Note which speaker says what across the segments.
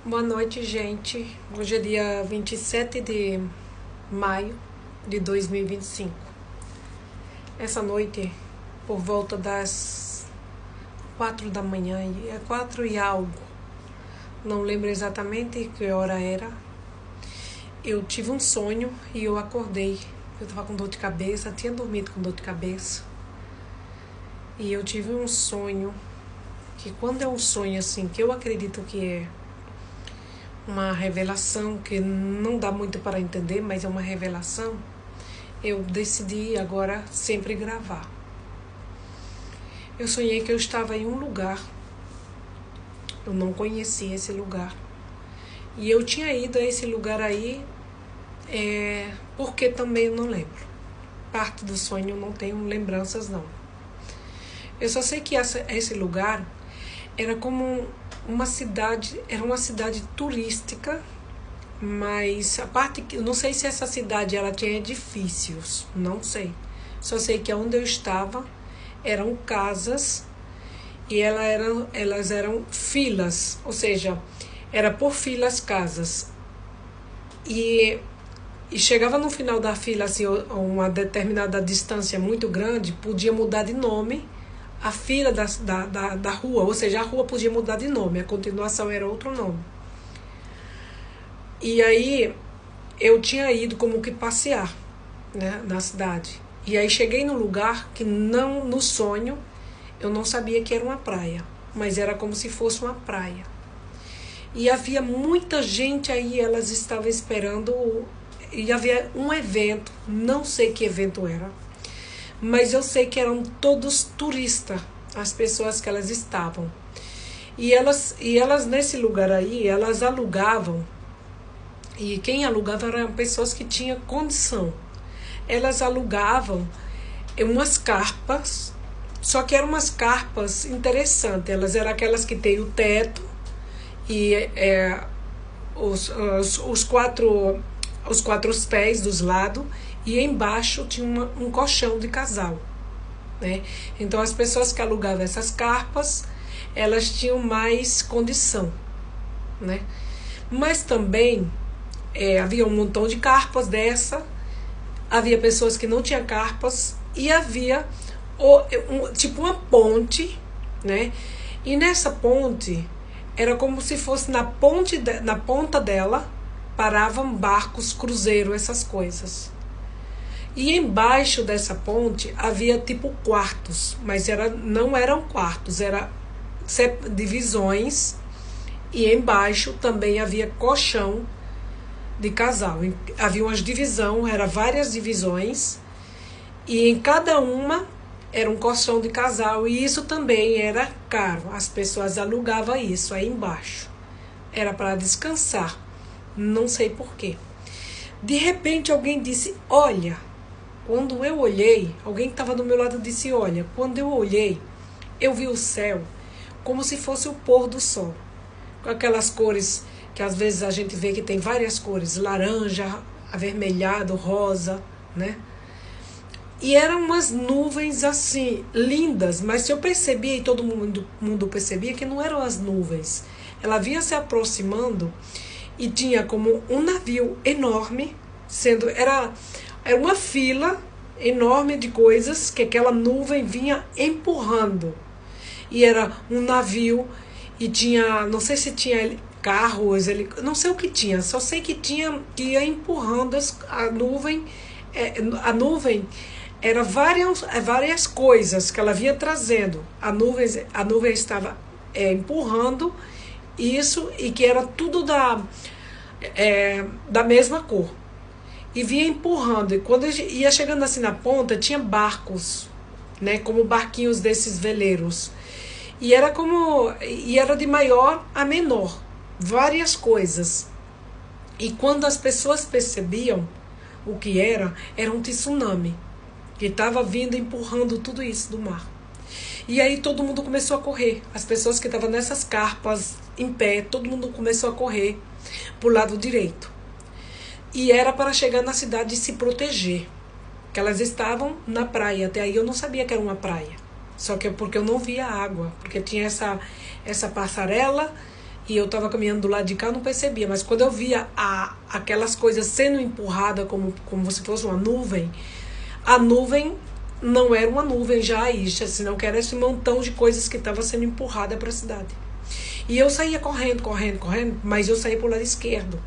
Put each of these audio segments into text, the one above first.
Speaker 1: Boa noite, gente. Hoje é dia 27 de maio de 2025. Essa noite, por volta das 4 da manhã, é 4 e algo, não lembro exatamente que hora era, eu tive um sonho e eu acordei. Eu estava com dor de cabeça, tinha dormido com dor de cabeça. E eu tive um sonho, que quando é um sonho assim, que eu acredito que é uma revelação, que não dá muito para entender, mas é uma revelação, eu decidi agora sempre gravar. Eu sonhei que eu estava em um lugar, eu não conhecia esse lugar, e eu tinha ido a esse lugar aí, porque também eu não lembro. Parte do sonho eu não tenho lembranças não. Eu só sei que esse lugar era como uma cidade, era uma cidade turística, mas a parte que eu não sei se essa cidade ela tinha edifícios, não sei. Só sei que onde eu estava eram casas e elas eram filas, ou seja, era por filas casas. E chegava no final da fila, assim, uma determinada distância muito grande, podia mudar de nome a fila da rua, ou seja, a rua podia mudar de nome, a continuação era outro nome. E aí eu tinha ido como que passear, né, na cidade. E aí cheguei num lugar que não, no sonho, eu não sabia que era uma praia, mas era como se fosse uma praia. E havia muita gente aí, elas estavam esperando, e havia um evento, não sei que evento era, mas eu sei que eram todos turistas, as pessoas que elas estavam. E elas nesse lugar aí, elas alugavam, e quem alugava eram pessoas que tinham condição. Elas alugavam umas carpas, só que eram umas carpas interessantes, elas eram aquelas que tem o teto, e os quatro pés dos lados, e embaixo tinha um colchão de casal, né? Então as pessoas que alugavam essas carpas, elas tinham mais condição, né? Mas também havia um montão de carpas dessa, havia pessoas que não tinham carpas, e havia tipo uma ponte, né? E nessa ponte era como se fosse na ponta dela paravam barcos, cruzeiro, essas coisas. E embaixo dessa ponte havia tipo quartos, mas não eram quartos, eram divisões, e embaixo também havia colchão de casal. Havia umas divisões, eram várias divisões, e em cada uma era um colchão de casal, e isso também era caro, as pessoas alugavam isso aí embaixo, era para descansar, não sei porquê. De repente alguém disse, olha, quando eu olhei, alguém que estava do meu lado disse, olha, quando eu olhei, eu vi o céu como se fosse o pôr do sol, com aquelas cores que às vezes a gente vê que tem várias cores, laranja, avermelhado, rosa, né? E eram umas nuvens assim, lindas, mas eu percebia, e todo mundo percebia, que não eram as nuvens. Ela vinha se aproximando e tinha como um navio enorme, era uma fila enorme de coisas que aquela nuvem vinha empurrando. E era um navio, e tinha, não sei se tinha carros, não sei o que tinha, só sei que ia empurrando a nuvem. A nuvem era várias coisas que ela vinha trazendo. A nuvem estava empurrando isso, e que era tudo da mesma cor. E vinha empurrando, e quando ia chegando assim na ponta, tinha barcos, né, como barquinhos desses veleiros. E era de maior a menor, várias coisas. E quando as pessoas percebiam o que era um tsunami que estava vindo empurrando tudo isso do mar. E aí todo mundo começou a correr. As pessoas que estavam nessas carpas em pé, todo mundo começou a correr para o lado direito. E era para chegar na cidade e se proteger, que elas estavam na praia. Até aí eu não sabia que era uma praia, só que porque eu não via água, porque tinha essa passarela e eu estava caminhando do lado de cá, eu não percebia, mas quando eu via aquelas coisas sendo empurradas como se fosse uma nuvem, a nuvem não era uma nuvem já aí, senão que era esse montão de coisas que estava sendo empurrada para a cidade. E eu saía correndo, mas eu saía para o lado esquerdo,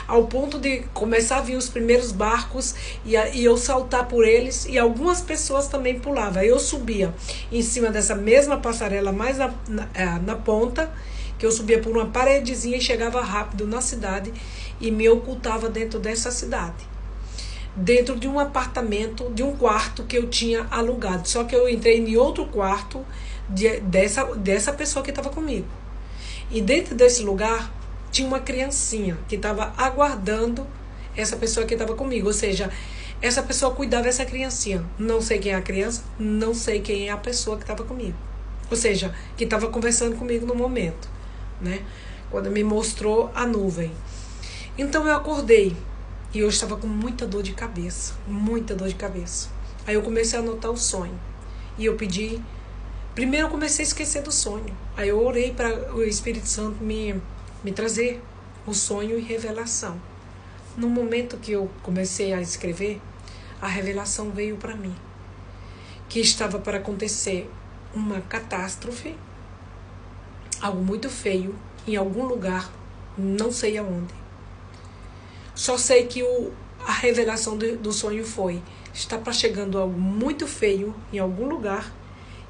Speaker 1: ao ponto de começar a vir os primeiros barcos e eu saltar por eles, e algumas pessoas também pulavam. Eu subia em cima dessa mesma passarela, mais na ponta, que eu subia por uma paredezinha e chegava rápido na cidade e me ocultava dentro dessa cidade, dentro de um apartamento, de um quarto que eu tinha alugado. Só que eu entrei em outro quarto dessa pessoa que estava comigo. E dentro desse lugar tinha uma criancinha que estava aguardando essa pessoa que estava comigo. Ou seja, essa pessoa cuidava dessa criancinha. Não sei quem é a criança, não sei quem é a pessoa que estava comigo. Ou seja, que estava conversando comigo no momento, né? Quando me mostrou a nuvem. Então eu acordei e eu estava com muita dor de cabeça, muita dor de cabeça. Aí eu comecei a anotar o sonho e eu pedi. Primeiro eu comecei a esquecer do sonho. Aí eu orei para o Espírito Santo me trazer o sonho e revelação. No momento que eu comecei a escrever, a revelação veio para mim, que estava para acontecer uma catástrofe, algo muito feio, em algum lugar, não sei aonde. Só sei que a revelação do sonho foi: está para chegando algo muito feio em algum lugar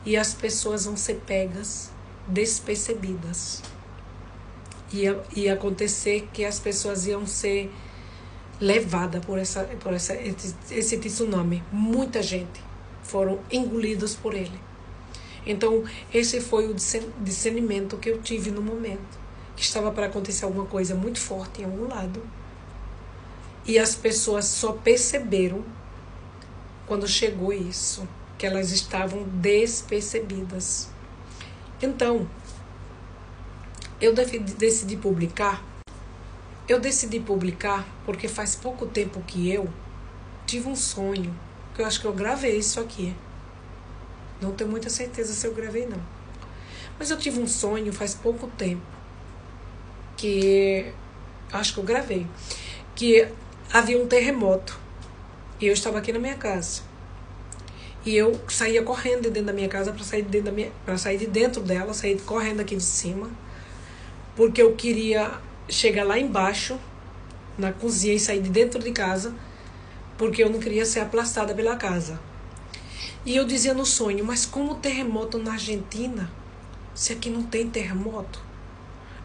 Speaker 1: e as pessoas vão ser pegas, despercebidas. Ia acontecer que as pessoas iam ser levadas por esse tsunami. Muita gente foram engolidos por ele. Então, esse foi o discernimento que eu tive no momento, que estava para acontecer alguma coisa muito forte em algum lado. E as pessoas só perceberam quando chegou isso, que elas estavam despercebidas. Então, eu decidi publicar. Eu decidi publicar porque faz pouco tempo que eu tive um sonho, que eu acho que eu gravei isso aqui. Não tenho muita certeza se eu gravei, não. Mas eu tive um sonho faz pouco tempo, que acho que eu gravei, que havia um terremoto e eu estava aqui na minha casa. E eu saía correndo de dentro da minha casa para sair de dentro dela, sair correndo aqui de cima, porque eu queria chegar lá embaixo, na cozinha, e sair de dentro de casa, porque eu não queria ser aplastada pela casa. E eu dizia no sonho: mas como terremoto na Argentina, se aqui não tem terremoto?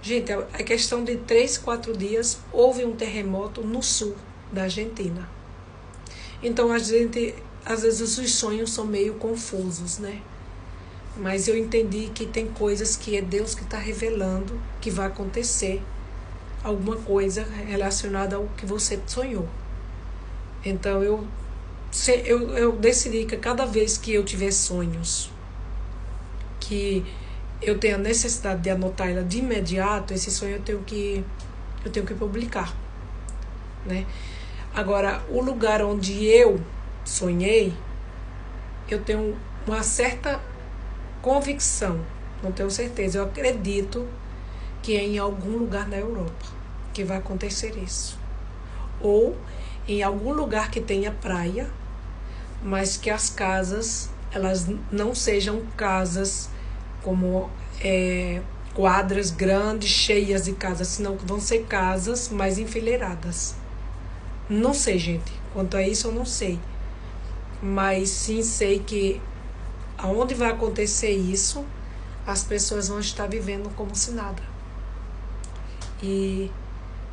Speaker 1: Gente, a questão de 3, 4 dias, houve um terremoto no sul da Argentina. Então, às vezes os sonhos são meio confusos, né? Mas eu entendi que tem coisas que é Deus que está revelando que vai acontecer alguma coisa relacionada ao que você sonhou. Então eu decidi que cada vez que eu tiver sonhos que eu tenho a necessidade de anotar ela de imediato, esse sonho eu tenho que publicar, né? Agora, o lugar onde eu sonhei, eu tenho uma certa convicção, não tenho certeza, eu acredito que é em algum lugar na Europa que vai acontecer isso. Ou em algum lugar que tenha praia, mas que as casas, elas não sejam casas como quadras grandes, cheias de casas, senão vão ser casas mais enfileiradas. Não sei, gente, quanto a isso eu não sei. Mas sim sei que aonde vai acontecer isso, as pessoas vão estar vivendo como se nada. E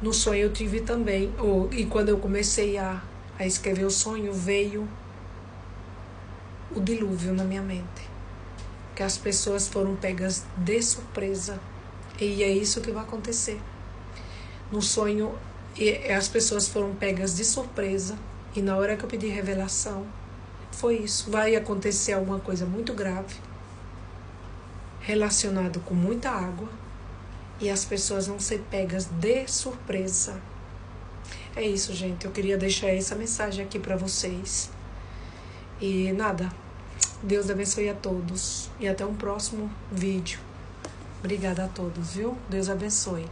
Speaker 1: no sonho eu tive também, e quando eu comecei a escrever o sonho, veio o dilúvio na minha mente. Que as pessoas foram pegas de surpresa. E é isso que vai acontecer. No sonho, as pessoas foram pegas de surpresa. E na hora que eu pedi revelação, foi isso. Vai acontecer alguma coisa muito grave, relacionado com muita água, e as pessoas vão ser pegas de surpresa. É isso, gente. Eu queria deixar essa mensagem aqui para vocês. E nada. Deus abençoe a todos. E até um próximo vídeo. Obrigada a todos, viu? Deus abençoe.